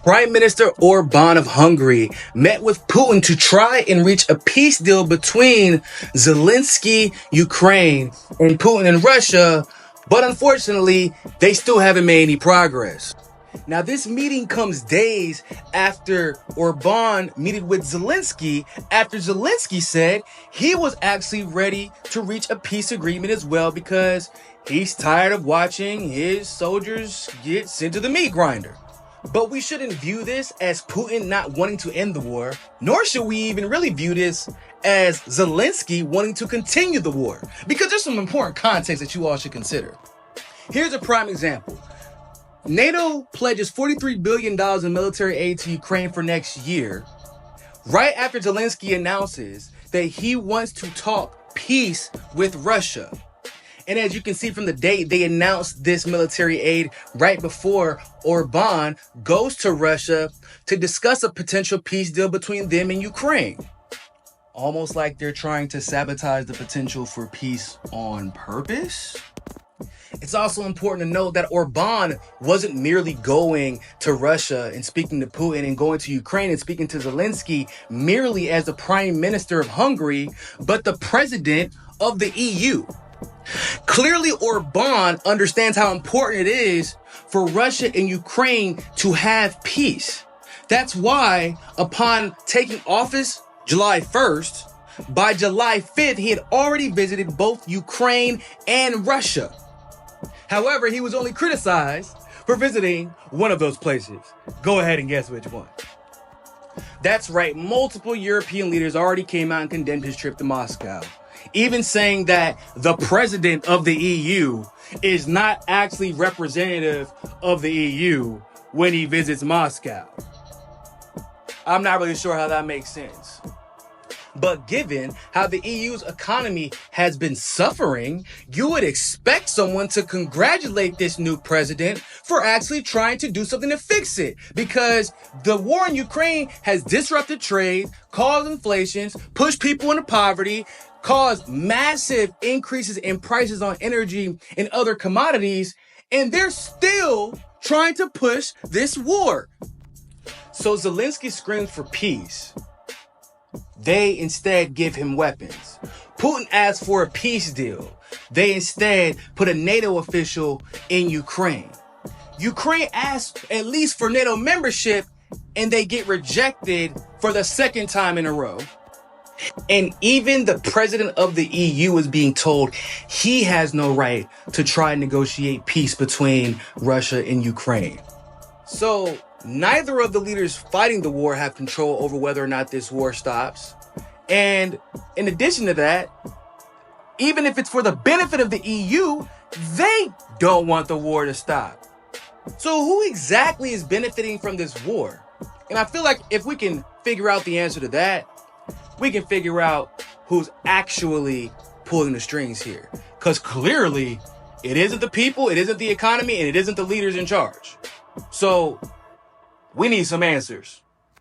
Prime Minister Orban of Hungary met with Putin to try and reach a peace deal between Zelensky, Ukraine, and Putin and Russia, but unfortunately, they still haven't made any progress. Now, this meeting comes days after Orban met with Zelensky, after Zelensky said he was actually ready to reach a peace agreement as well because he's tired of watching his soldiers get sent to the meat grinder. But we shouldn't view this as Putin not wanting to end the war, nor should we even really view this as Zelensky wanting to continue the war, because there's some important context that you all should consider. Here's a prime example. NATO pledges $43 billion in military aid to Ukraine for next year, right after Zelensky announces that he wants to talk peace with Russia. And as you can see from the date, they announced this military aid right before Orban goes to Russia to discuss a potential peace deal between them and Ukraine. Almost like they're trying to sabotage the potential for peace on purpose. It's also important to note that Orban wasn't merely going to Russia and speaking to Putin and going to Ukraine and speaking to Zelensky merely as the Prime Minister of Hungary, but the President of the EU. Clearly, Orban understands how important it is for Russia and Ukraine to have peace. That's why, upon taking office July 1st, by July 5th, he had already visited both Ukraine and Russia. However, he was only criticized for visiting one of those places. Go ahead and guess which one. That's right, multiple European leaders already came out and condemned his trip to Moscow, even saying that the president of the EU is not actually representative of the EU when he visits Moscow. I'm not really sure how that makes sense. But given how the EU's economy has been suffering, you would expect someone to congratulate this new president for actually trying to do something to fix it. Because the war in Ukraine has disrupted trade, caused inflations, pushed people into poverty, caused massive increases in prices on energy and other commodities, and they're still trying to push this war. So Zelensky screams for peace. They instead give him weapons. Putin asks for a peace deal. They instead put a NATO official in Ukraine. Ukraine asks at least for NATO membership, and they get rejected for the second time in a row. And even the president of the EU is being told he has no right to try and negotiate peace between Russia and Ukraine. So neither of the leaders fighting the war have control over whether or not this war stops. And in addition to that, even if it's for the benefit of the EU, they don't want the war to stop. So who exactly is benefiting from this war? And I feel like if we can figure out the answer to that, we can figure out who's actually pulling the strings here. Because clearly, it isn't the people, it isn't the economy, and it isn't the leaders in charge. So we need some answers.